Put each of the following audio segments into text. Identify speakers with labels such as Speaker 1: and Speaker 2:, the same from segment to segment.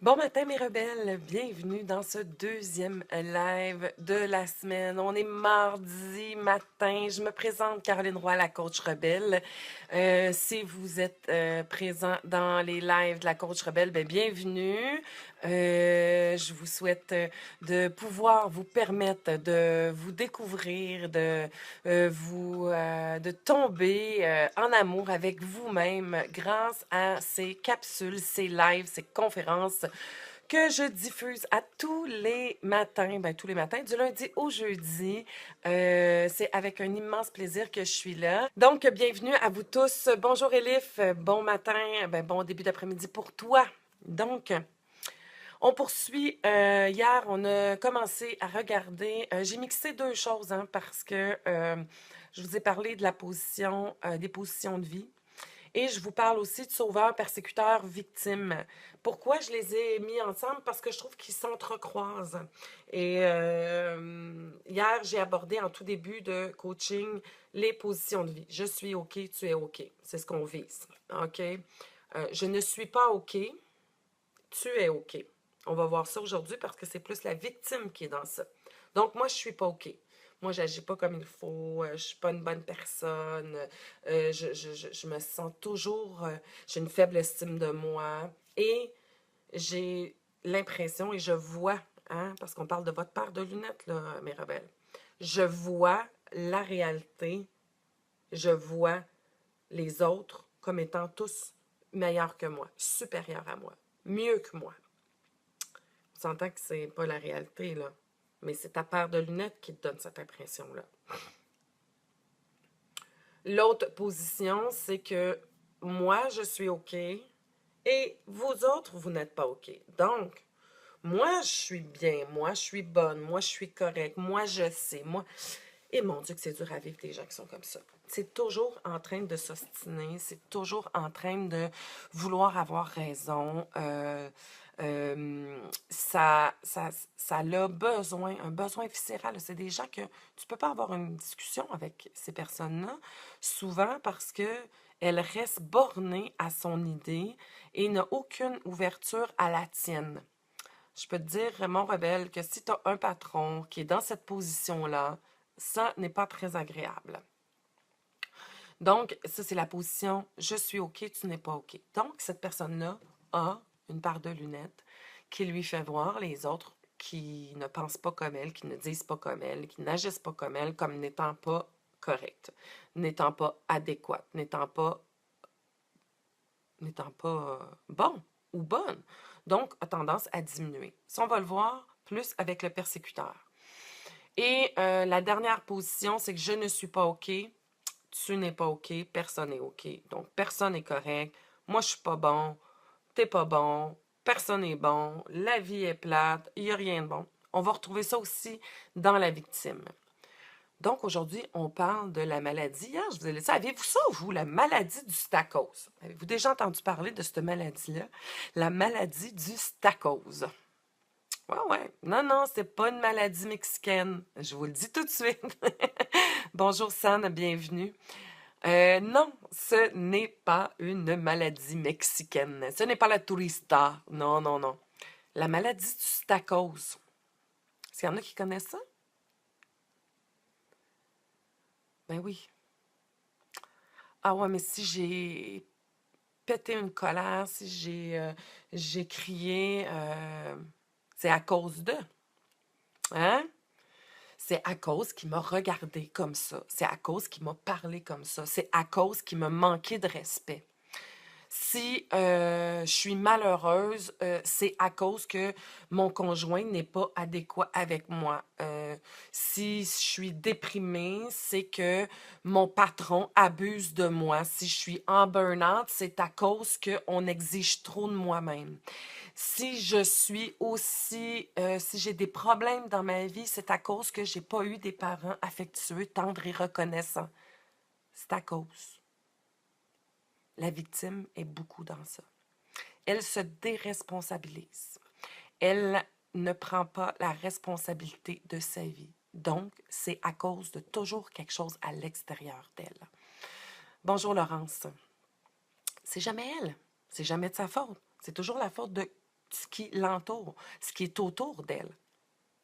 Speaker 1: Bon matin mes rebelles, bienvenue dans ce deuxième live de la semaine. On est mardi matin, je me présente Caroline Roy, la coach rebelle. Si vous êtes présent dans les lives de la coach rebelle, ben bienvenue. Je vous souhaite de pouvoir vous permettre de vous découvrir, de tomber en amour avec vous-même grâce à ces capsules, ces lives, ces conférences que je diffuse à tous les matins, tous les matins, du lundi au jeudi. C'est avec un immense plaisir que je suis là. Donc, bienvenue à vous tous. Bonjour Elif, bon matin, bon début d'après-midi pour toi. Donc, on poursuit. Hier, on a commencé à regarder. J'ai mixé deux choses parce que je vous ai parlé de la position, des positions de vie. Et je vous parle aussi de sauveur, persécuteur, victime. Pourquoi je les ai mis ensemble? Parce que je trouve qu'ils s'entrecroisent. Et hier, j'ai abordé en tout début de coaching les positions de vie. Je suis OK, tu es OK. C'est ce qu'on vise. OK? Je ne suis pas OK, tu es OK. On va voir ça aujourd'hui parce que c'est plus la victime qui est dans ça. Donc, moi, je suis pas OK. Moi, j'agis pas comme il faut, je suis pas une bonne personne, je me sens toujours, j'ai une faible estime de moi et j'ai l'impression et je vois, parce qu'on parle de votre paire de lunettes, là, mes rebelles, je vois la réalité, je vois les autres comme étant tous meilleurs que moi, supérieurs à moi, mieux que moi. On s'entend que c'est pas la réalité, là. Mais c'est ta paire de lunettes qui te donne cette impression-là. L'autre position, c'est que moi, je suis OK et vous autres, vous n'êtes pas OK. Donc, moi, je suis bien, moi, je suis bonne, moi, je suis correcte, moi, je sais, moi... Et mon Dieu, que c'est dur à vivre des gens qui sont comme ça. C'est toujours en train de s'ostiner, c'est toujours en train de vouloir avoir raison. Ça a besoin, un besoin viscéral. C'est des gens que tu peux pas avoir une discussion avec ces personnes-là, souvent parce que elle reste bornée à son idée et n'a aucune ouverture à la tienne. Je peux te dire, mon rebelle, que si tu as un patron qui est dans cette position-là, ça n'est pas très agréable. Donc, ça, c'est la position « je suis OK, tu n'es pas OK ». Donc, cette personne-là a une paire de lunettes qui lui fait voir les autres qui ne pensent pas comme elle, qui ne disent pas comme elle, qui n'agissent pas comme elle, comme n'étant pas correctes, n'étant pas adéquates, n'étant pas bon ou bonne. Donc, a tendance à diminuer. Ça, on va le voir plus avec le persécuteur. Et la dernière position, c'est que je ne suis pas OK, tu n'es pas OK, personne n'est OK. Donc, personne n'est correct. Moi, je suis pas bon, t'es pas bon, personne n'est bon, la vie est plate, il n'y a rien de bon. On va retrouver ça aussi dans la victime. Donc, aujourd'hui, on parle de la maladie. Hier, je vous ai laissé. Avez-vous ça, vous, la maladie du stacose? Avez-vous déjà entendu parler de cette maladie-là? La maladie du stacose. Ouais, ouais. Non, non, c'est pas une maladie mexicaine. Je vous le dis tout de suite. Bonjour, San, bienvenue. Non, ce n'est pas une maladie mexicaine. Ce n'est pas la tourista. Non, non, non. La maladie du stacose. Est-ce qu'il y en a qui connaissent ça? Ben oui. Ah ouais, mais si j'ai pété une colère, si j'ai crié, c'est à cause de. Hein? C'est à cause qu'il m'a regardé comme ça. C'est à cause qu'il m'a parlé comme ça. C'est à cause qu'il m'a manqué de respect. Si je suis malheureuse, c'est à cause que mon conjoint n'est pas adéquat avec moi. Si je suis déprimée, c'est que mon patron abuse de moi. Si je suis en burn-out, c'est à cause qu'on exige trop de moi-même. Si je suis aussi, si j'ai des problèmes dans ma vie, c'est à cause que j'ai pas eu des parents affectueux, tendres et reconnaissants. C'est à cause. La victime est beaucoup dans ça. Elle se déresponsabilise. Elle ne prend pas la responsabilité de sa vie. Donc, c'est à cause de toujours quelque chose à l'extérieur d'elle. Bonjour Laurence. C'est jamais elle. C'est jamais de sa faute. C'est toujours la faute de ce qui l'entoure, ce qui est autour d'elle.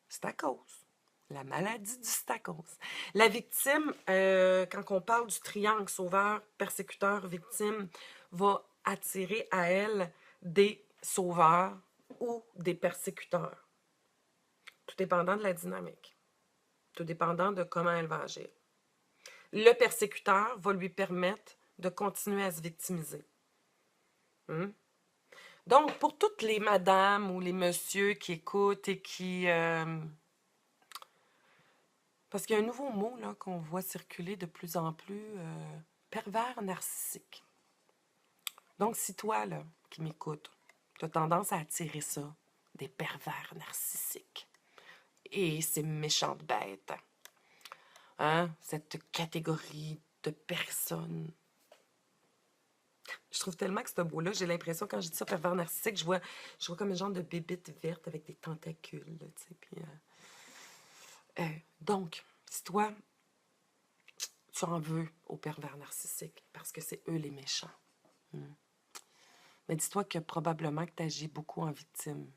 Speaker 1: Stacose. La maladie du stacose. La victime, quand on parle du triangle sauveur, persécuteur, victime, va attirer à elle des sauveurs ou des persécuteurs. Tout dépendant de la dynamique. Tout dépendant de comment elle va agir. Le persécuteur va lui permettre de continuer à se victimiser. Donc, pour toutes les madames ou les messieurs qui écoutent et qui... parce qu'il y a un nouveau mot là, qu'on voit circuler de plus en plus, pervers narcissique. Donc, si toi, là, qui m'écoutes, tu as tendance à attirer ça, des pervers narcissiques, et ces méchantes bêtes, hein, cette catégorie de personnes. Je trouve tellement que ce mot-là, j'ai l'impression, quand je dis ça, pervers narcissique, je vois comme un genre de bébite verte avec des tentacules, là, tu sais, puis... donc, si toi, tu en veux aux pervers narcissiques, parce que c'est eux les méchants. Mais dis-toi que probablement que tu agis beaucoup en victime.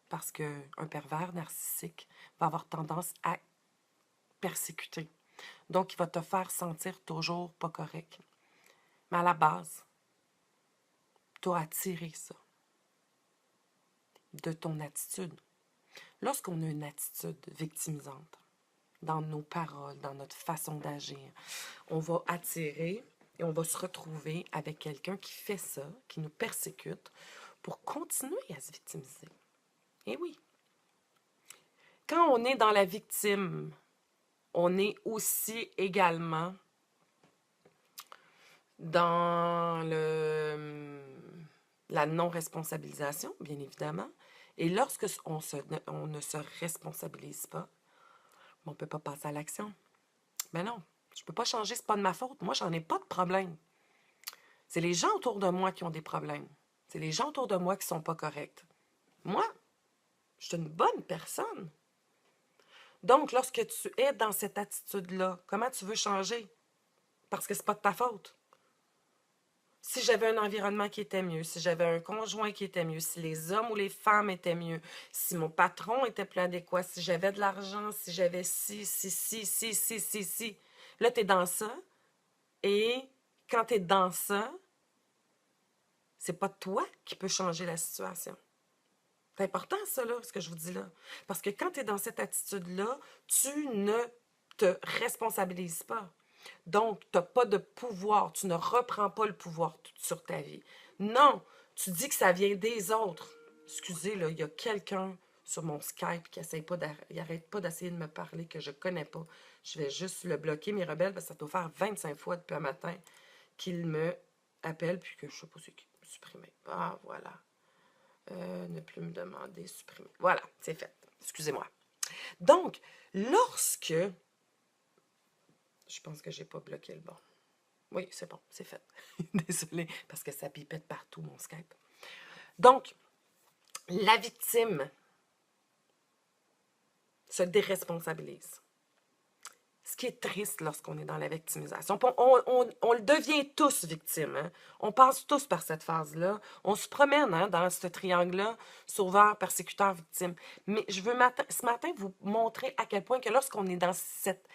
Speaker 1: Parce qu'un pervers narcissique va avoir tendance à persécuter. Donc, il va te faire sentir toujours pas correct. Mais à la base, tu as attiré ça de ton attitude. Lorsqu'on a une attitude victimisante, dans nos paroles, dans notre façon d'agir, on va attirer et on va se retrouver avec quelqu'un qui fait ça, qui nous persécute, pour continuer à se victimiser. Et oui. Quand on est dans la victime, on est aussi également dans la non-responsabilisation, bien évidemment. Et lorsque on ne se responsabilise pas, on ne peut pas passer à l'action. Mais non, je ne peux pas changer, ce n'est pas de ma faute. Moi, j'en ai pas de problème. C'est les gens autour de moi qui ont des problèmes. C'est les gens autour de moi qui ne sont pas corrects. Moi, je suis une bonne personne. Donc, lorsque tu es dans cette attitude-là, comment tu veux changer? Parce que c'est pas de ta faute. Si j'avais un environnement qui était mieux, si j'avais un conjoint qui était mieux, si les hommes ou les femmes étaient mieux, si mon patron était plus adéquat, si j'avais de l'argent, si j'avais si. Là, tu es dans ça. Et quand tu es dans ça, c'est pas toi qui peux changer la situation. C'est important, ça, là, ce que je vous dis là. Parce que quand tu es dans cette attitude-là, tu ne te responsabilises pas. Donc, tu n'as pas de pouvoir. Tu ne reprends pas le pouvoir sur ta vie. Non, tu dis que ça vient des autres. Excusez, là, il y a quelqu'un sur mon Skype qui n'arrête pas d'essayer de me parler, que je ne connais pas. Je vais juste le bloquer, mes rebelles, parce que ça doit faire 25 fois depuis un matin qu'il me appelle, puis que je ne sais pas c'est qui. Supprimer. Ah, voilà. Ne plus me demander, supprimer. Voilà, c'est fait. Excusez-moi. Donc, lorsque... Je pense que je n'ai pas bloqué le bon. Oui, c'est bon, c'est fait. Désolée, parce que ça pipette partout, mon Skype. Donc, la victime se déresponsabilise. Ce qui est triste lorsqu'on est dans la victimisation. On le devient tous victime. Hein? On passe tous par cette phase-là. On se promène dans ce triangle-là, sauveur, persécuteur, victime. Mais je veux ce matin vous montrer à quel point que lorsqu'on est dans cette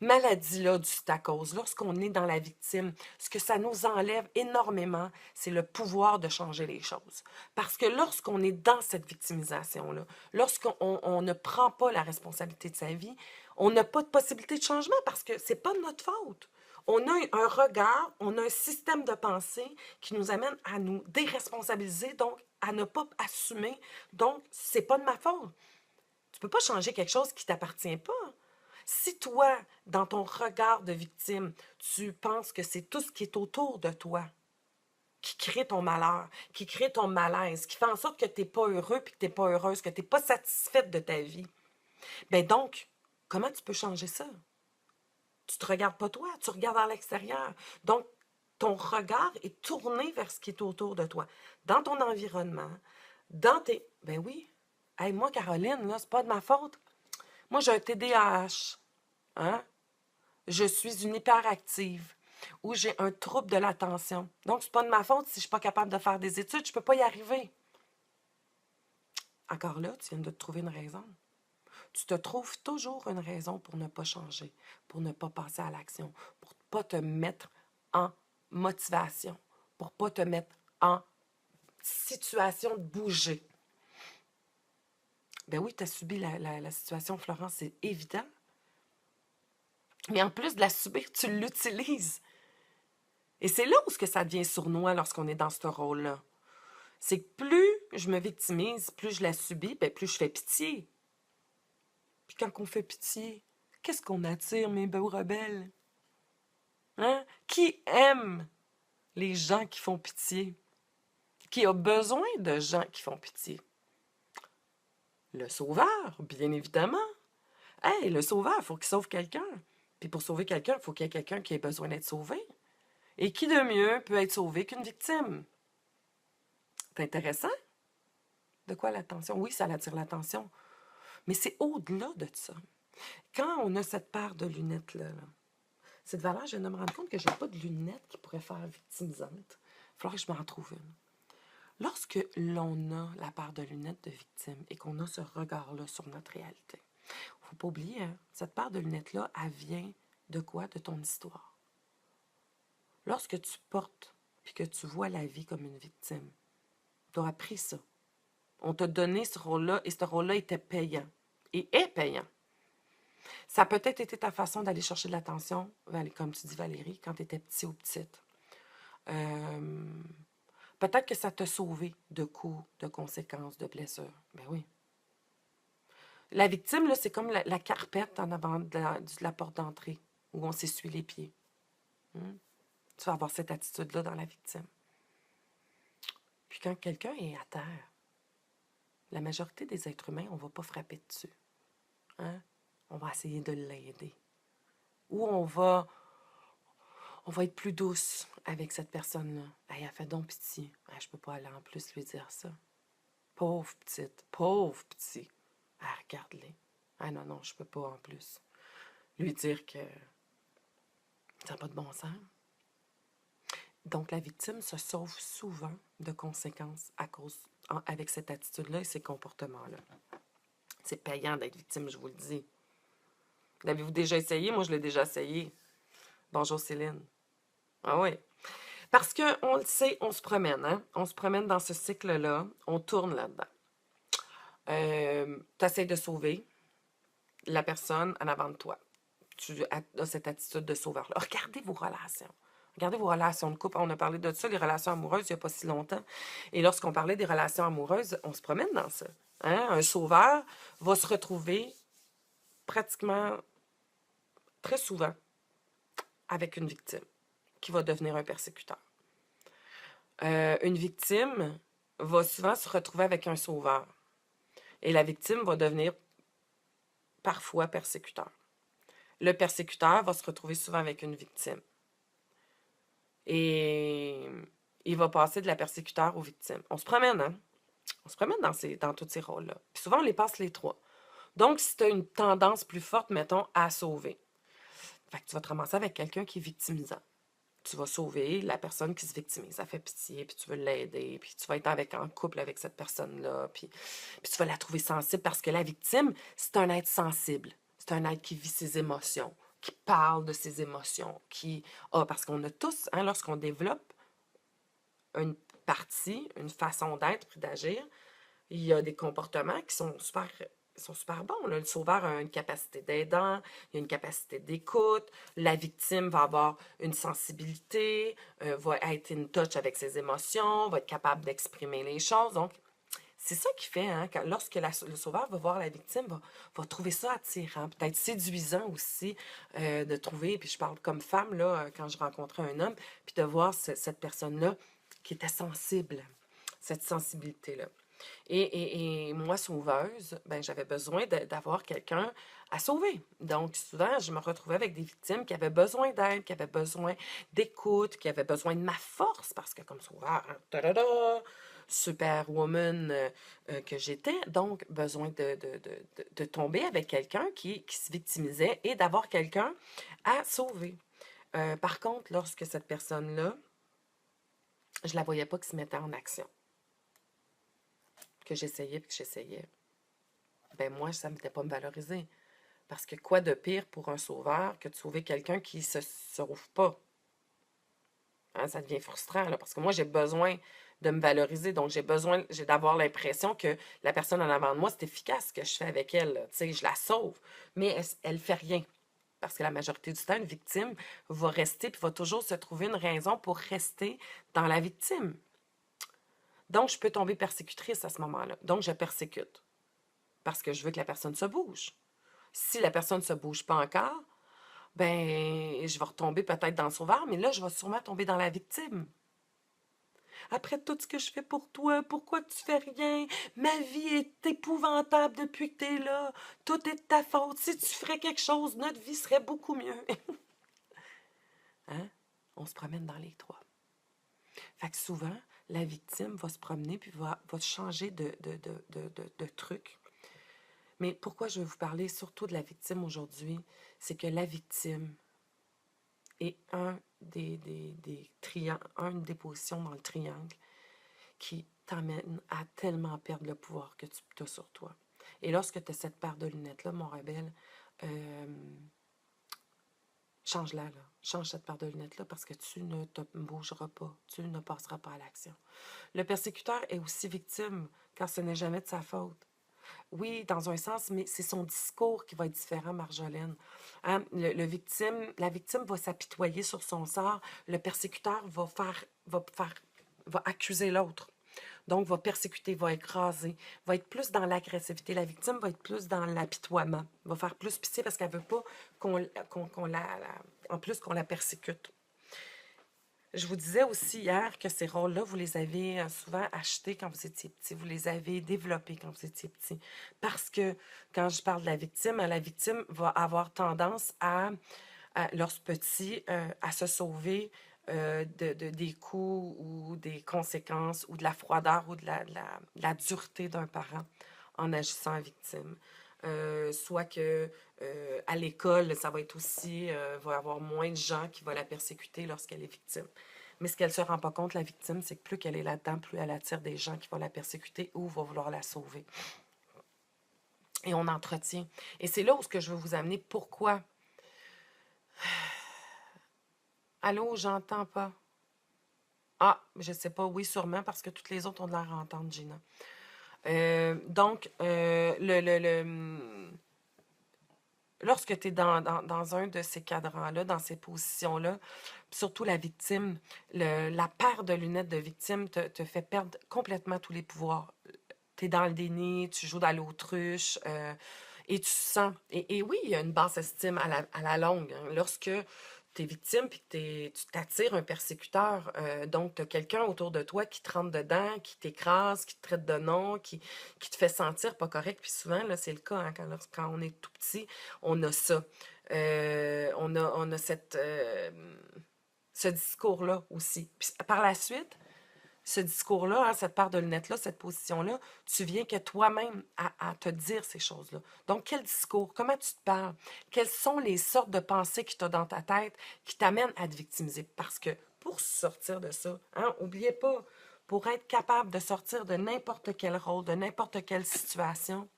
Speaker 1: maladie-là du stacose, lorsqu'on est dans la victime, ce que ça nous enlève énormément, c'est le pouvoir de changer les choses. Parce que lorsqu'on est dans cette victimisation-là, lorsqu'on ne prend pas la responsabilité de sa vie, on n'a pas de possibilité de changement parce que c'est pas de notre faute. On a un regard, on a un système de pensée qui nous amène à nous déresponsabiliser, donc à ne pas assumer. Donc, c'est pas de ma faute. Tu peux pas changer quelque chose qui t'appartient pas. Si toi, dans ton regard de victime, tu penses que c'est tout ce qui est autour de toi qui crée ton malheur, qui crée ton malaise, qui fait en sorte que tu n'es pas heureux puis que tu n'es pas heureuse, que tu n'es pas satisfaite de ta vie, bien donc, comment tu peux changer ça? Tu ne te regardes pas toi, tu regardes à l'extérieur. Donc, ton regard est tourné vers ce qui est autour de toi, dans ton environnement, dans tes... Ben oui, hey, moi, Caroline, là, c'est pas de ma faute. Moi, j'ai un TDAH. Hein? Je suis une hyperactive ou j'ai un trouble de l'attention. Donc, c'est pas de ma faute si je suis pas capable de faire des études, je peux pas y arriver. Encore là, tu viens de te trouver une raison. Tu te trouves toujours une raison pour ne pas changer, pour ne pas passer à l'action, pour ne pas te mettre en motivation, pour ne pas te mettre en situation de bouger. Ben oui, tu as subi la situation, Florence, c'est évident. Mais en plus de la subir, tu l'utilises. Et c'est là où ça devient sournois lorsqu'on est dans ce rôle-là. C'est que plus je me victimise, plus je la subis, ben plus je fais pitié. Puis quand on fait pitié, qu'est-ce qu'on attire, mes beaux rebelles? Hein? Qui aime les gens qui font pitié? Qui a besoin de gens qui font pitié? Le sauveur, bien évidemment. Hey, le sauveur, il faut qu'il sauve quelqu'un. Puis pour sauver quelqu'un, il faut qu'il y ait quelqu'un qui ait besoin d'être sauvé. Et qui de mieux peut être sauvé qu'une victime? C'est intéressant. De quoi l'attention? Oui, ça attire l'attention. Mais c'est au-delà de ça. Quand on a cette paire de lunettes-là, cette valeur, je viens de me rendre compte que je n'ai pas de lunettes qui pourraient faire victimisante. Il faudrait que je m'en trouve une. Lorsque l'on a la paire de lunettes de victime et qu'on a ce regard-là sur notre réalité, il ne faut pas oublier, hein, cette paire de lunettes-là, elle vient de quoi? De ton histoire. Lorsque tu portes puis que tu vois la vie comme une victime, tu as appris ça. On t'a donné ce rôle-là et ce rôle-là était payant. Et est payant. Ça a peut-être été ta façon d'aller chercher de l'attention, comme tu dis Valérie, quand tu étais petit ou petite. Peut-être que ça t'a sauvé de coups, de conséquences, de blessures. Ben oui. La victime, là, c'est comme la carpette en avant de la porte d'entrée où on s'essuie les pieds. Tu vas avoir cette attitude-là dans la victime. Puis quand quelqu'un est à terre, la majorité des êtres humains, on ne va pas frapper dessus. Hein? On va essayer de l'aider. Ou on va être plus douce avec cette personne-là. Hey, elle fait donc pitié. Hey, je peux pas aller en plus lui dire ça. Pauvre petite, pauvre petit. Ah, regarde-les. Ah non, non, je peux pas en plus. Lui dire que ça n'a pas de bon sens. Donc, la victime se sauve souvent de conséquences avec cette attitude-là et ces comportements-là. C'est payant d'être victime, je vous le dis. L'avez-vous déjà essayé? Moi, je l'ai déjà essayé. Bonjour, Céline. Ah oui. Parce qu'on le sait, on se promène, hein? On se promène dans ce cycle-là. On tourne là-dedans. Tu essaies de sauver la personne en avant de toi. Tu as cette attitude de sauveur-là. Regardez vos relations. Regardez vos relations de couple. On a parlé de ça, les relations amoureuses, il n'y a pas si longtemps. Et lorsqu'on parlait des relations amoureuses, on se promène dans ça. Hein? Un sauveur va se retrouver pratiquement très souvent avec une victime qui va devenir un persécuteur. Une victime va souvent se retrouver avec un sauveur. Et la victime va devenir parfois persécuteur. Le persécuteur va se retrouver souvent avec une victime. Et il va passer de la persécuteur aux victimes. On se promène, hein? On se promène dans tous ces rôles-là. Puis souvent, on les passe les trois. Donc, si tu as une tendance plus forte, mettons, à sauver, fait que tu vas te ramasser avec quelqu'un qui est victimisant. Tu vas sauver la personne qui se victimise. Ça fait pitié, puis tu veux l'aider, puis tu vas être en couple avec cette personne-là, puis tu vas la trouver sensible parce que la victime, c'est un être sensible. C'est un être qui vit ses émotions, qui parle de ses émotions, parce qu'on a tous, hein, lorsqu'on développe une partie, une façon d'être puis d'agir, il y a des comportements qui sont super bons. Là. Le sauveur a une capacité d'aidant, il a une capacité d'écoute, la victime va avoir une sensibilité, va être in touch avec ses émotions, va être capable d'exprimer les choses. Donc, c'est ça qui fait, hein, lorsque le sauveur va voir la victime, va trouver ça attirant, peut-être séduisant aussi, de trouver, puis je parle comme femme, là, quand je rencontrais un homme, puis de voir cette personne-là qui était sensible, cette sensibilité-là. Et moi, sauveuse, ben, j'avais besoin d'avoir quelqu'un à sauver. Donc, souvent, je me retrouvais avec des victimes qui avaient besoin d'aide, qui avaient besoin d'écoute, qui avaient besoin de ma force, parce que comme sauveur, hein, superwoman que j'étais, donc besoin de tomber avec quelqu'un qui se victimisait et d'avoir quelqu'un à sauver. Par contre, lorsque cette personne-là, je la voyais pas qui se mettait en action. que j'essayais puis que j'essayais, ben moi, ça ne m'était pas me valoriser. Parce que quoi de pire pour un sauveur que de sauver quelqu'un qui ne se sauve pas? Hein, ça devient frustrant, là, parce que moi, j'ai besoin de me valoriser. Donc, j'ai d'avoir l'impression que la personne en avant de moi, c'est efficace ce que je fais avec elle. Tu sais, je la sauve, mais elle ne fait rien. Parce que la majorité du temps, une victime va rester puis va toujours se trouver une raison pour rester dans la victime. Donc, je peux tomber persécutrice à ce moment-là. Donc, je persécute parce que je veux que la personne se bouge. Si la personne ne se bouge pas encore, ben, je vais retomber peut-être dans le sauveur, mais là, je vais sûrement tomber dans la victime. Après tout ce que je fais pour toi, pourquoi tu fais rien? Ma vie est épouvantable depuis que tu es là. Tout est de ta faute. Si tu ferais quelque chose, notre vie serait beaucoup mieux. Hein? On se promène dans les trois. Fait que souvent, la victime va se promener puis va changer de truc. Mais pourquoi je veux vous parler surtout de la victime aujourd'hui? C'est que la victime est une des positions dans le triangle qui t'amène à tellement perdre le pouvoir que tu as sur toi. Et lorsque tu as cette paire de lunettes-là, mon rebelle, change-la, là. Change cette paire de lunettes-là parce que tu ne te bougeras pas. Tu ne passeras pas à l'action. Le persécuteur est aussi victime car ce n'est jamais de sa faute. Oui, dans un sens, mais c'est son discours qui va être différent, Marjolaine. Hein? La victime va s'apitoyer sur son sort. Le persécuteur va accuser l'autre. Donc, va persécuter, va écraser, va être plus dans l'agressivité. La victime va être plus dans l'apitoiement, va faire plus pitié parce qu'elle ne veut pas en plus qu'on la persécute. Je vous disais aussi hier que ces rôles-là, vous les avez souvent achetés quand vous étiez petit. Vous les avez développés quand vous étiez petit. Parce que quand je parle de la victime va avoir tendance lorsque petit, à se sauver des coups ou des conséquences ou de la froideur ou de la dureté d'un parent en agissant en victime. Soit que à l'école, ça va être aussi, va y avoir moins de gens qui vont la persécuter lorsqu'elle est victime. Mais ce qu'elle ne se rend pas compte, la victime, c'est que plus qu'elle est là-dedans, plus elle attire des gens qui vont la persécuter ou vont vouloir la sauver. Et on entretient. Et c'est là où je veux vous amener. Pourquoi? Allô, j'entends pas. Ah, je sais pas. Oui, sûrement, parce que toutes les autres ont de l'air à entendre, Gina. Donc, lorsque tu es dans un de ces cadrans-là, dans ces positions-là, surtout la victime, la paire de lunettes de victime te fait perdre complètement tous les pouvoirs. Tu es dans le déni, tu joues dans l'autruche, et tu sens. Et oui, il y a une basse estime à la longue. Hein. Lorsque tu es victime puis que tu t'attires un persécuteur, donc tu as quelqu'un autour de toi qui te rentre dedans, qui t'écrase, qui te traite de nom, qui te fait sentir pas correct. Puis souvent, là, c'est le cas, hein, quand on est tout petit, on a ça. On a ce discours-là aussi. Puis par la suite, ce discours-là, hein, cette paire de lunettes-là, cette position-là, tu viens que toi-même à te dire ces choses-là. Donc, quel discours? Comment tu te parles? Quelles sont les sortes de pensées que tu as dans ta tête qui t'amènent à te victimiser? Parce que pour sortir de ça, hein, n'oubliez pas, pour être capable de sortir de n'importe quel rôle, de n'importe quelle situation,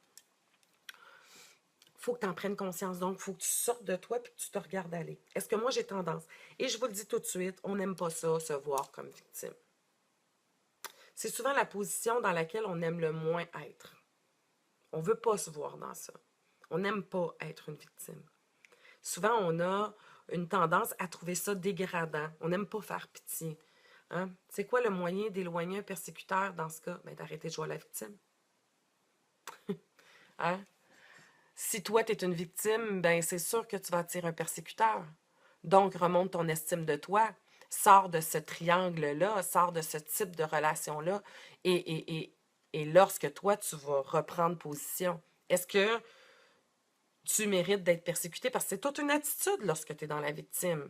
Speaker 1: il faut que tu en prennes conscience. Donc, il faut que tu sortes de toi et que tu te regardes aller. Est-ce que moi, j'ai tendance? Et je vous le dis tout de suite, on n'aime pas ça, se voir comme victime. C'est souvent la position dans laquelle on aime le moins être. On ne veut pas se voir dans ça. On n'aime pas être une victime. Souvent, on a une tendance à trouver ça dégradant. On n'aime pas faire pitié. Hein? C'est quoi le moyen d'éloigner un persécuteur dans ce cas? Ben, d'arrêter de jouer à la victime. Hein? Si toi, tu es une victime, ben, c'est sûr que tu vas attirer un persécuteur. Donc, remonte ton estime de toi. Sors de ce triangle-là, sors de ce type de relation-là. Et lorsque toi, tu vas reprendre position, est-ce que tu mérites d'être persécuté? Parce que c'est toute une attitude lorsque tu es dans la victime.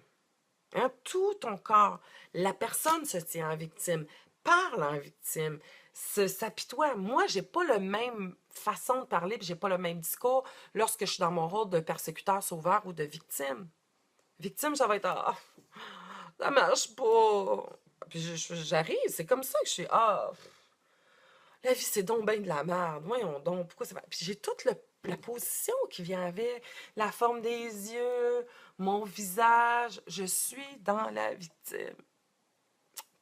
Speaker 1: Hein? Tout ton corps, la personne se tient en victime, parle en victime, s'apitoie. Moi, j'ai pas la même façon de parler, puis j'ai pas le même discours lorsque je suis dans mon rôle de persécuteur, sauveur ou de victime. Victime, ça va être ah, ça marche pas. Puis j'arrive, c'est comme ça que je suis ah. La vie, c'est donc ben de la merde. Voyons donc, pourquoi c'est pas. Puis j'ai toute la position qui vient avec, la forme des yeux, mon visage. Je suis dans la victime.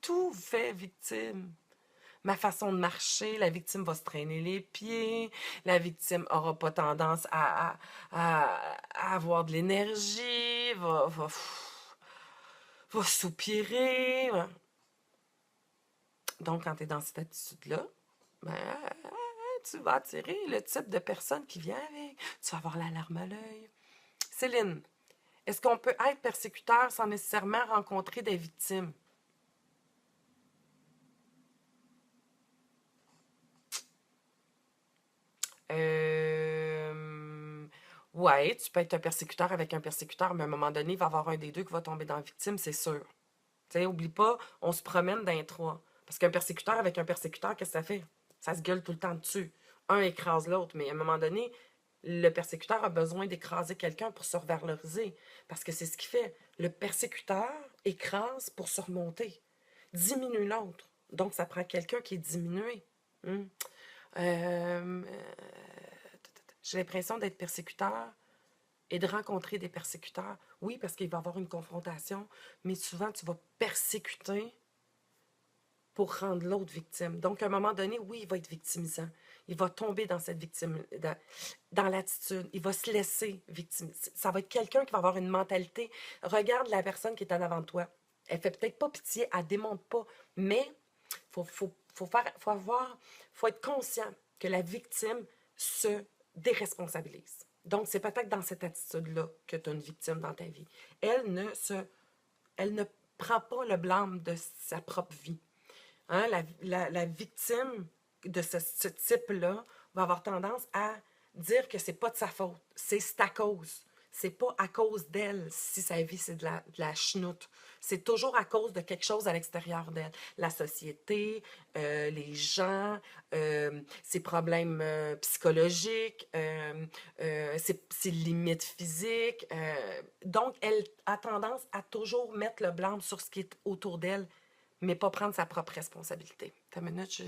Speaker 1: Tout fait victime. Ma façon de marcher, la victime va se traîner les pieds, la victime aura pas tendance à avoir de l'énergie, va soupirer. Donc, quand tu es dans cette attitude-là, ben, tu vas attirer le type de personne qui vient avec. Tu vas avoir la larme à l'œil. Céline, est-ce qu'on peut être persécuteur sans nécessairement rencontrer des victimes? Ouais, tu peux être un persécuteur avec un persécuteur, mais à un moment donné, il va y avoir un des deux qui va tomber dans la victime, c'est sûr. Tu sais, oublie pas, on se promène dans les trois. Parce qu'un persécuteur avec un persécuteur, qu'est-ce que ça fait? Ça se gueule tout le temps dessus. Un écrase l'autre, mais à un moment donné, le persécuteur a besoin d'écraser quelqu'un pour se revaloriser. Parce que c'est ce qu'il fait. Le persécuteur écrase pour se remonter. Diminue l'autre. Donc, ça prend quelqu'un qui est diminué. Hmm. Euh, j'ai l'impression d'être persécuteur et de rencontrer des persécuteurs. Oui, parce qu'il va y avoir une confrontation, mais souvent, tu vas persécuter pour rendre l'autre victime. Donc, à un moment donné, oui, il va être victimisant. Il va tomber dans cette victime, dans l'attitude. Il va se laisser victimiser. Ça va être quelqu'un qui va avoir une mentalité. Regarde la personne qui est en avant de toi. Elle fait peut-être pas pitié, elle démonte pas, mais faut être conscient que la victime se déresponsabilise. Donc, c'est peut-être dans cette attitude-là que tu as une victime dans ta vie. Elle ne prend pas le blâme de sa propre vie. Hein, la victime de ce type-là va avoir tendance à dire que c'est pas de sa faute, c'est à cause. C'est pas à cause d'elle si sa vie c'est de la chenoute. C'est toujours à cause de quelque chose à l'extérieur d'elle. La société, les gens, ses problèmes psychologiques, ses limites physiques. Donc, elle a tendance à toujours mettre le blâme sur ce qui est autour d'elle, mais pas prendre sa propre responsabilité. T'as une minute,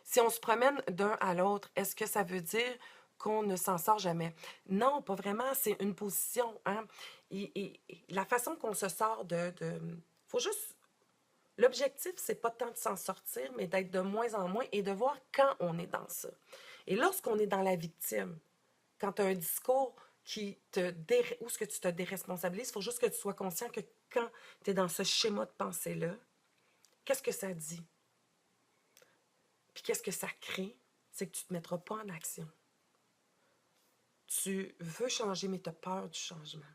Speaker 1: Si on se promène d'un à l'autre, est-ce que ça veut dire qu'on ne s'en sort jamais? Non, pas vraiment. C'est une position. Hein? Et la façon qu'on se sort faut juste... L'objectif, c'est pas tant de s'en sortir, mais d'être de moins en moins et de voir quand on est dans ça. Et lorsqu'on est dans la victime, quand tu as un discours où ce que tu te déresponsabilises, il faut juste que tu sois conscient que quand tu es dans ce schéma de pensée-là, qu'est-ce que ça dit? Puis qu'est-ce que ça crée? C'est que tu ne te mettras pas en action. Tu veux changer, mais tu as peur du changement.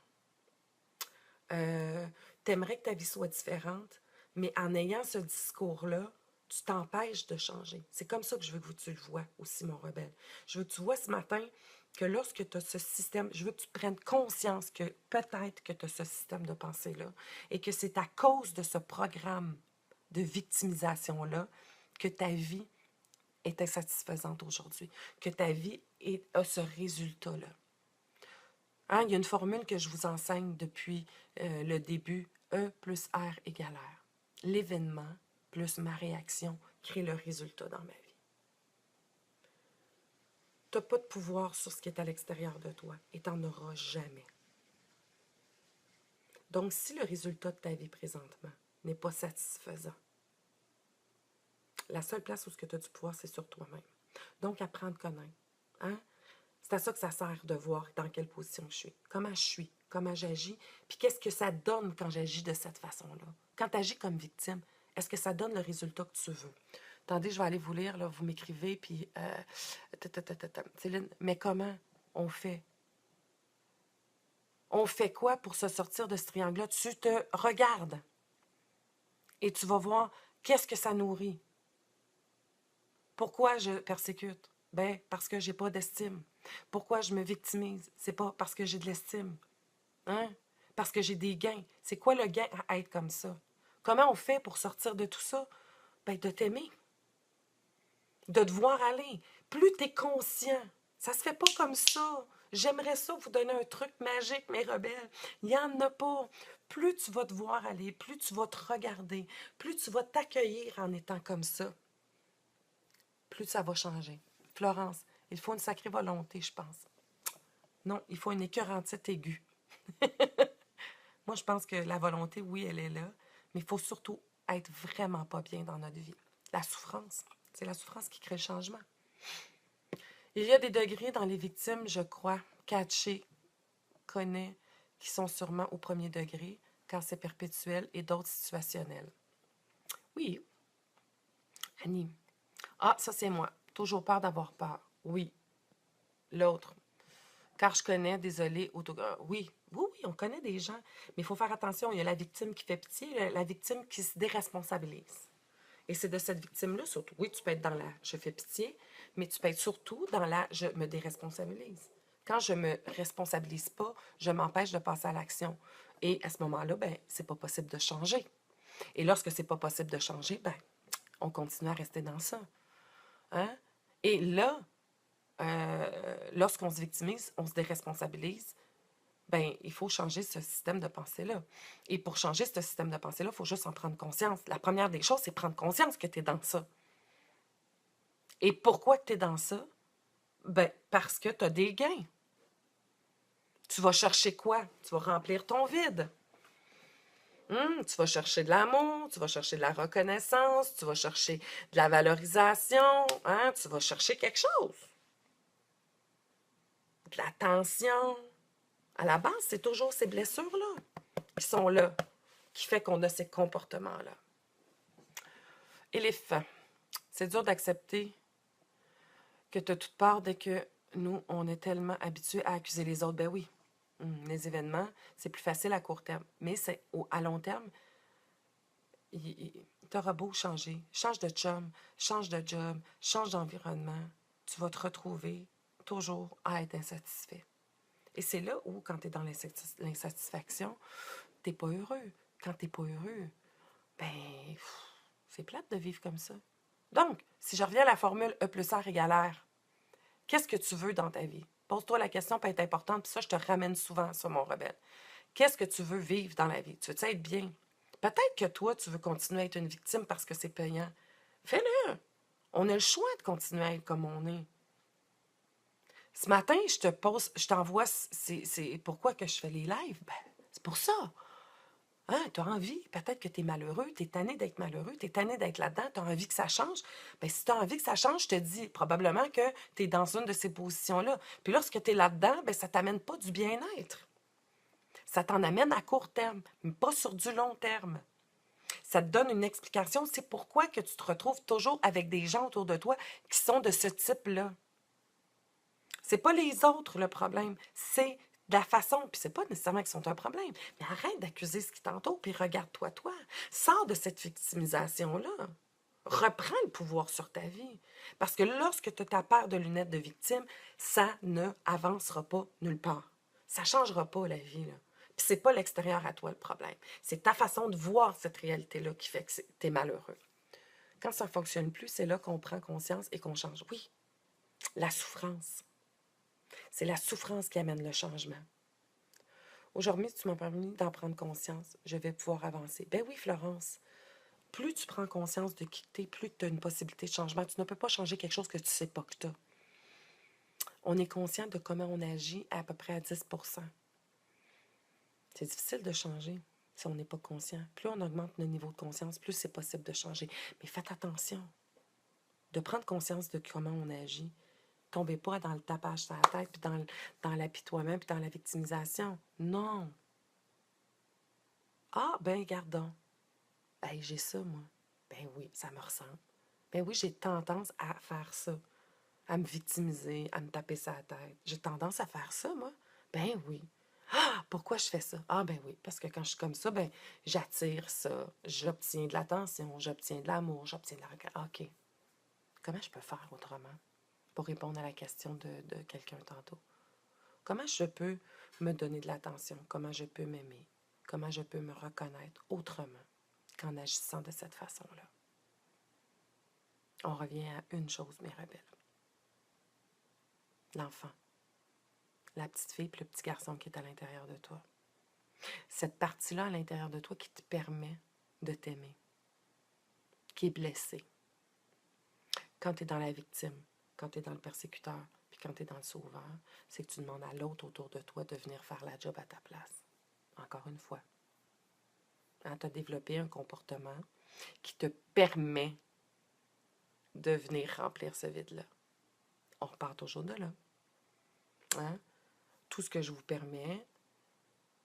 Speaker 1: Tu aimerais que ta vie soit différente, mais en ayant ce discours-là, tu t'empêches de changer. C'est comme ça que je veux que tu le vois aussi, mon rebelle. Je veux que tu vois ce matin que lorsque tu as ce système, je veux que tu prennes conscience que peut-être que tu as ce système de pensée-là et que c'est à cause de ce programme de victimisation-là que ta vie est insatisfaisante aujourd'hui, que ta vie a ce résultat-là. Hein, il y a une formule que je vous enseigne depuis le début. E plus R égale R. L'événement plus ma réaction crée le résultat dans ma vie. Tu n'as pas de pouvoir sur ce qui est à l'extérieur de toi et tu n'en auras jamais. Donc, si le résultat de ta vie présentement n'est pas satisfaisant, la seule place où tu as du pouvoir, c'est sur toi-même. Donc, apprendre à connaître. Hein? C'est à ça que ça sert de voir dans quelle position je suis, comment j'agis, puis qu'est-ce que ça donne quand j'agis de cette façon-là. Quand tu agis comme victime, est-ce que ça donne le résultat que tu veux? Attendez, je vais aller vous lire, là, vous m'écrivez, puis... Céline, mais comment on fait? On fait quoi pour se sortir de ce triangle-là? Tu te regardes et tu vas voir qu'est-ce que ça nourrit. Pourquoi je persécute? Ben, parce que j'ai pas d'estime. Pourquoi je me victimise? C'est pas parce que j'ai de l'estime. Hein? Parce que j'ai des gains. C'est quoi le gain à être comme ça? Comment on fait pour sortir de tout ça? Ben, de t'aimer. De te voir aller. Plus tu es conscient. Ça se fait pas comme ça. J'aimerais ça vous donner un truc magique, mes rebelles. Il n'y en a pas. Plus tu vas te voir aller, plus tu vas te regarder, plus tu vas t'accueillir en étant comme ça, plus ça va changer. Florence, il faut une sacrée volonté, je pense. Non, il faut une écœurantite aiguë. Moi, je pense que la volonté, oui, elle est là, mais il faut surtout être vraiment pas bien dans notre vie. La souffrance, c'est la souffrance qui crée le changement. Il y a des degrés dans les victimes, je crois, Katché connaît, qui sont sûrement au premier degré, quand c'est perpétuel, et d'autres situationnels. Oui, Annie. Ah, ça c'est moi. Toujours peur d'avoir peur. Oui. L'autre. Car je connais, désolé, oui, oui, oui, on connaît des gens, mais il faut faire attention. Il y a la victime qui fait pitié, la victime qui se déresponsabilise. Et c'est de cette victime-là, surtout. Oui, tu peux être dans la je fais pitié, mais tu peux être surtout dans la je me déresponsabilise. Quand je me responsabilise pas, je m'empêche de passer à l'action. Et à ce moment-là, ben, c'est pas possible de changer. Et lorsque c'est pas possible de changer, ben, on continue à rester dans ça. Hein? Et là, lorsqu'on se victimise, on se déresponsabilise, ben, il faut changer ce système de pensée-là. Et pour changer ce système de pensée-là, il faut juste en prendre conscience. La première des choses, c'est prendre conscience que tu es dans ça. Et pourquoi tu es dans ça? Ben, parce que tu as des gains. Tu vas chercher quoi? Tu vas remplir ton vide. Tu vas chercher de l'amour, tu vas chercher de la reconnaissance, tu vas chercher de la valorisation, hein? Tu vas chercher quelque chose. De l'attention. À la base, c'est toujours ces blessures-là qui sont là, qui fait qu'on a ces comportements-là. Éléphant. C'est dur d'accepter que tu as toute peur dès que nous, on est tellement habitués à accuser les autres. Ben oui, les événements, c'est plus facile à court terme. Mais à long terme, t'auras beau changer. Change de chum, change de job, change d'environnement. Tu vas te retrouver toujours à être insatisfait. Et c'est là où, quand tu es dans l'insatisfaction, tu n'es pas heureux. Quand tu n'es pas heureux, ben, c'est plate de vivre comme ça. Donc, si je reviens à la formule E plus R égale R, qu'est-ce que tu veux dans ta vie? Pose-toi la question, peut être importante, puis ça, je te ramène souvent à ça, mon rebelle. Qu'est-ce que tu veux vivre dans la vie? Tu veux être bien? Peut-être que toi, tu veux continuer à être une victime parce que c'est payant. Fais-le! On a le choix de continuer à être comme on est. Ce matin, je t'envoie, c'est pourquoi que je fais les lives? Ben, c'est pour ça. Hein, tu as envie, peut-être que tu es malheureux, tu es tanné d'être malheureux, tu es tanné d'être là-dedans, tu as envie que ça change. Bien, si tu as envie que ça change, je te dis probablement que tu es dans une de ces positions-là. Puis lorsque tu es là-dedans, bien, ça ne t'amène pas du bien-être. Ça t'en amène à court terme, mais pas sur du long terme. Ça te donne une explication, c'est pourquoi que tu te retrouves toujours avec des gens autour de toi qui sont de ce type-là. C'est pas les autres le problème, c'est la façon, puis c'est pas nécessairement qu'ils sont un problème, mais arrête d'accuser ce qui t'entoure, puis regarde-toi, toi. Sors de cette victimisation-là. Reprends le pouvoir sur ta vie. Parce que lorsque tu as ta paire de lunettes de victime, ça ne avancera pas nulle part. Ça ne changera pas la vie, là. Puis c'est pas l'extérieur à toi le problème. C'est ta façon de voir cette réalité-là qui fait que tu es malheureux. Quand ça ne fonctionne plus, c'est là qu'on prend conscience et qu'on change. Oui, la souffrance. C'est la souffrance qui amène le changement. Aujourd'hui, tu m'as permis d'en prendre conscience. Je vais pouvoir avancer. Ben oui, Florence. Plus tu prends conscience de qui tu es, plus tu as une possibilité de changement. Tu ne peux pas changer quelque chose que tu ne sais pas que tu as. On est conscient de comment on agit à peu près à 10%. C'est difficile de changer si on n'est pas conscient. Plus on augmente notre niveau de conscience, plus c'est possible de changer. Mais faites attention de prendre conscience de comment on agit. Tombez pas dans le tapage sur la tête, puis dans l'apitoiement, puis dans la victimisation. Non. Ah, ben, gardons. Ben, j'ai ça, moi. Ben oui, ça me ressemble. Ben oui, j'ai tendance à faire ça. À me victimiser, à me taper sa tête. J'ai tendance à faire ça, moi. Ben oui. Ah, pourquoi je fais ça? Ah, ben oui, parce que quand je suis comme ça, ben, j'attire ça. J'obtiens de l'attention, j'obtiens de l'amour, j'obtiens de la reconnaissance. OK. Comment je peux faire autrement pour répondre à la question de quelqu'un tantôt? Comment je peux me donner de l'attention? Comment je peux m'aimer? Comment je peux me reconnaître autrement qu'en agissant de cette façon-là? On revient à une chose, mes rebelles. L'enfant. la petite fille et le petit garçon qui est à l'intérieur de toi. Cette partie-là à l'intérieur de toi qui te permet de t'aimer, qui est blessée. Quand tu es dans la victime, quand tu es dans le persécuteur, puis quand tu es dans le sauveur, c'est que tu demandes à l'autre autour de toi de venir faire la job à ta place. Encore une fois. Hein, tu as développé un comportement qui te permet de venir remplir ce vide-là. On repart toujours de là. Hein? Tout ce que je vous permets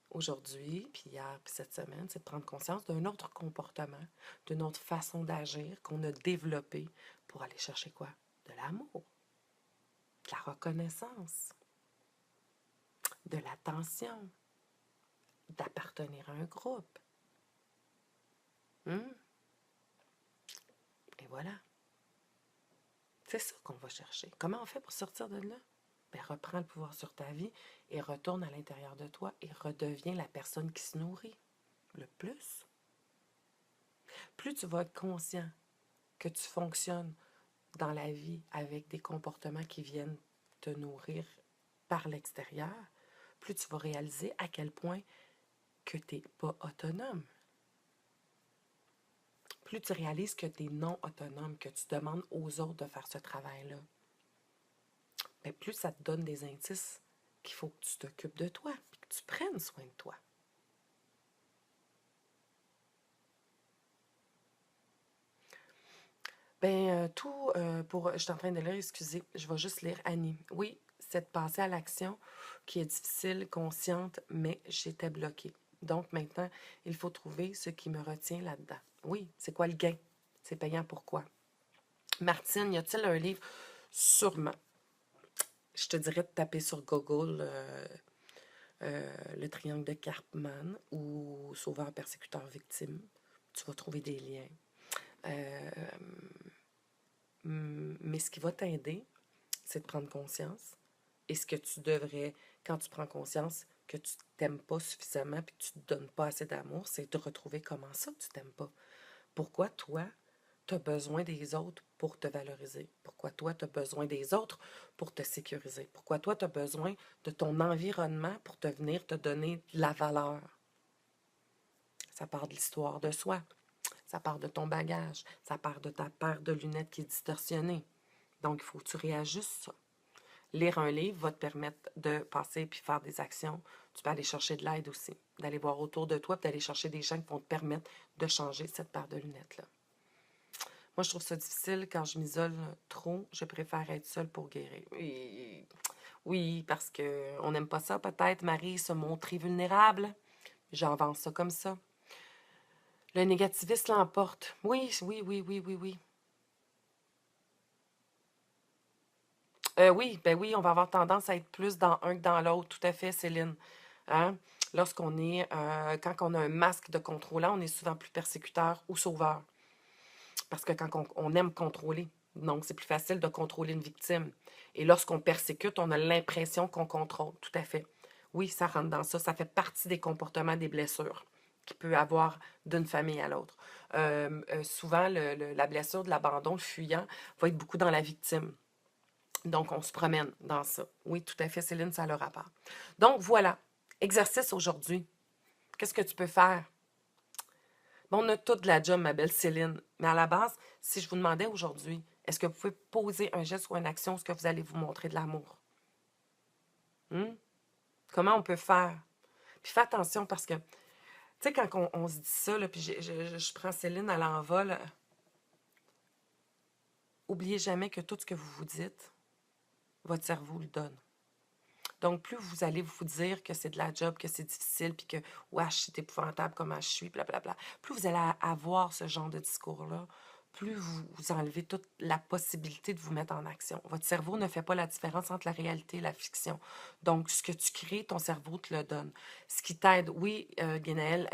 Speaker 1: aujourd'hui, puis hier, puis cette semaine, c'est de prendre conscience d'un autre comportement, d'une autre façon d'agir qu'on a développé pour aller chercher quoi? De l'amour, de la reconnaissance, de l'attention, d'appartenir à un groupe. Et voilà. C'est ça qu'on va chercher. Comment on fait pour sortir de là? Bien, reprends le pouvoir sur ta vie et retourne à l'intérieur de toi et redeviens la personne qui se nourrit le plus. Plus tu vas être conscient que tu fonctionnes dans la vie avec des comportements qui viennent te nourrir par l'extérieur, plus tu vas réaliser à quel point que tu n'es pas autonome. Plus tu réalises que tu es non autonome, que tu demandes aux autres de faire ce travail-là, bien, plus ça te donne des indices qu'il faut que tu t'occupes de toi et que tu prennes soin de toi. Bien, je suis en train de lire, excusez, je vais juste lire Annie. Oui, c'est de passer à l'action qui est difficile, consciente, mais j'étais bloquée. Donc maintenant, il faut trouver ce qui me retient là-dedans. Oui, c'est quoi le gain? C'est payant pourquoi? Martine, y a-t-il un livre? Sûrement. Je te dirais de taper sur Google le triangle de Karpman ou Sauveur, persécuteur, victime. Tu vas trouver des liens. Mais ce qui va t'aider, c'est de prendre conscience. Et ce que tu devrais, quand tu prends conscience que tu t'aimes pas suffisamment et que tu ne te donnes pas assez d'amour, c'est de retrouver comment ça tu t'aimes pas. Pourquoi toi, tu as besoin des autres pour te valoriser? Pourquoi toi, tu as besoin des autres pour te sécuriser? Pourquoi toi, tu as besoin de ton environnement pour te venir te donner de la valeur? Ça part de l'histoire de soi. Ça part de ton bagage. Ça part de ta paire de lunettes qui est distorsionnée. Donc, il faut que tu réajustes ça. Lire un livre va te permettre de passer puis faire des actions. Tu peux aller chercher de l'aide aussi, d'aller voir autour de toi puis d'aller chercher des gens qui vont te permettre de changer cette paire de lunettes-là. Moi, je trouve ça difficile quand je m'isole trop. Je préfère être seule pour guérir. Oui, parce qu'on n'aime pas ça peut-être, Marie, se montrer vulnérable. J'avance ça comme ça. Le négativiste l'emporte. Oui, oui, oui, oui, oui, oui. Oui, ben oui, on va avoir tendance à être plus dans un que dans l'autre. Tout à fait, Céline. Hein? Lorsqu'on est, quand on a un masque de contrôlant, on est souvent plus persécuteur ou sauveur. Parce que quand on aime contrôler, donc c'est plus facile de contrôler une victime. Et lorsqu'on persécute, on a l'impression qu'on contrôle. Tout à fait. Oui, ça rentre dans ça. Ça fait partie des comportements des blessures qu'il peut avoir d'une famille à l'autre. Souvent, la blessure de l'abandon, le fuyant, va être beaucoup dans la victime. Donc, on se promène dans ça. Oui, tout à fait, Céline, ça a le rapport. Donc, voilà. Exercice aujourd'hui. Qu'est-ce que tu peux faire? Bon, on a toute la job, ma belle Céline. Mais à la base, si je vous demandais aujourd'hui, est-ce que vous pouvez poser un geste ou une action, est-ce que vous allez vous montrer de l'amour? Comment on peut faire? Puis fais attention parce que, tu sais, quand on se dit ça, là, puis je prends Céline à l'envol, oubliez jamais que tout ce que vous vous dites, votre cerveau le donne. Donc, plus vous allez vous dire que c'est de la job, que c'est difficile, puis que, wesh, c'est épouvantable comment je suis, blablabla, plus vous allez avoir ce genre de discours-là, plus vous enlevez toute la possibilité de vous mettre en action. Votre cerveau ne fait pas la différence entre la réalité et la fiction. Donc, ce que tu crées, ton cerveau te le donne. Ce qui t'aide, oui, Guénaëlle,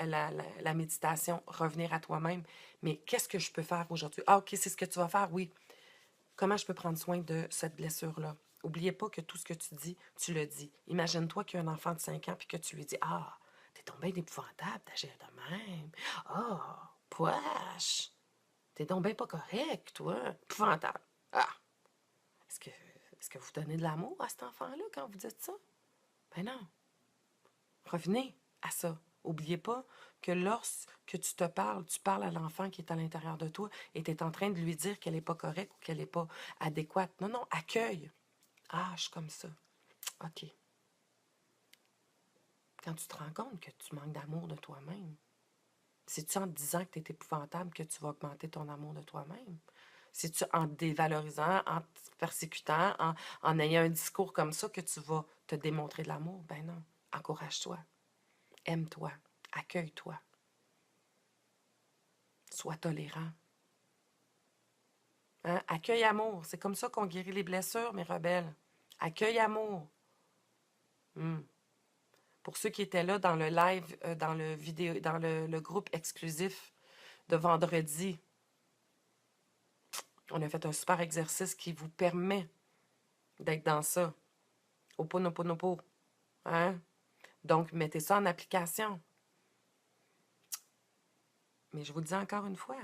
Speaker 1: la méditation, revenir à toi-même, mais qu'est-ce que je peux faire aujourd'hui? Ah, OK, c'est ce que tu vas faire, oui. Comment je peux prendre soin de cette blessure-là? N'oubliez pas que tout ce que tu dis, tu le dis. Imagine-toi qu'il y a un enfant de 5 ans puis que tu lui dis ah, t'es donc bien épouvantable d'agir de même. Ah, poche, t'es donc bien pas correct, toi. Épouvantable. Ah, est-ce que vous donnez de l'amour à cet enfant-là quand vous dites ça? Ben non. Revenez à ça. N'oubliez pas que lorsque tu te parles, tu parles à l'enfant qui est à l'intérieur de toi et tu es en train de lui dire qu'elle n'est pas correcte ou qu'elle n'est pas adéquate. Non, non, accueille. Ah, je suis comme ça. OK. Quand tu te rends compte que tu manques d'amour de toi-même, c'est-tu en te disant que tu es épouvantable que tu vas augmenter ton amour de toi-même? C'est-tu en te dévalorisant, en te persécutant, en ayant un discours comme ça que tu vas te démontrer de l'amour? Ben non. Encourage-toi. Aime-toi. Accueille-toi. Sois tolérant. Hein? Accueille amour. C'est comme ça qu'on guérit les blessures, mes rebelles. Accueille amour. Pour ceux qui étaient là dans le live, dans le vidéo, dans le groupe exclusif de vendredi, on a fait un super exercice qui vous permet d'être dans ça. Ho'oponoponopo. Hein? Donc, mettez ça en application. Mais je vous le dis encore une fois,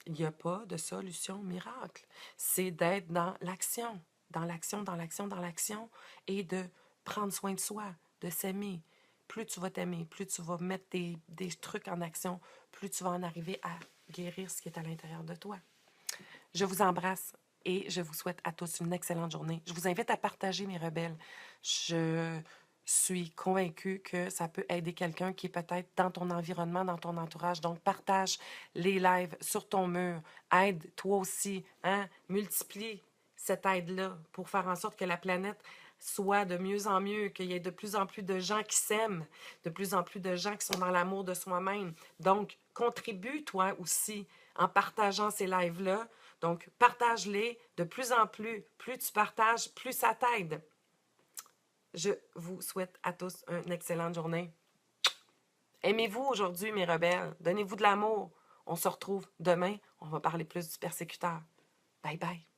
Speaker 1: il n'y a pas de solution miracle. C'est d'être dans l'action, dans l'action, dans l'action, dans l'action et de prendre soin de soi, de s'aimer. Plus tu vas t'aimer, plus tu vas mettre des trucs en action, plus tu vas en arriver à guérir ce qui est à l'intérieur de toi. Je vous embrasse et je vous souhaite à tous une excellente journée. Je vous invite à partager mes rebelles. Je suis convaincue que ça peut aider quelqu'un qui est peut-être dans ton environnement, dans ton entourage. Donc, partage les lives sur ton mur. Aide toi aussi. Hein? Multiplie cette aide-là pour faire en sorte que la planète soit de mieux en mieux, qu'il y ait de plus en plus de gens qui s'aiment, de plus en plus de gens qui sont dans l'amour de soi-même. Donc, contribue toi aussi en partageant ces lives-là. Donc, partage-les de plus en plus. Plus tu partages, plus ça t'aide. Je vous souhaite à tous une excellente journée. Aimez-vous aujourd'hui, mes rebelles. Donnez-vous de l'amour. On se retrouve demain. On va parler plus du persécuteur. Bye bye.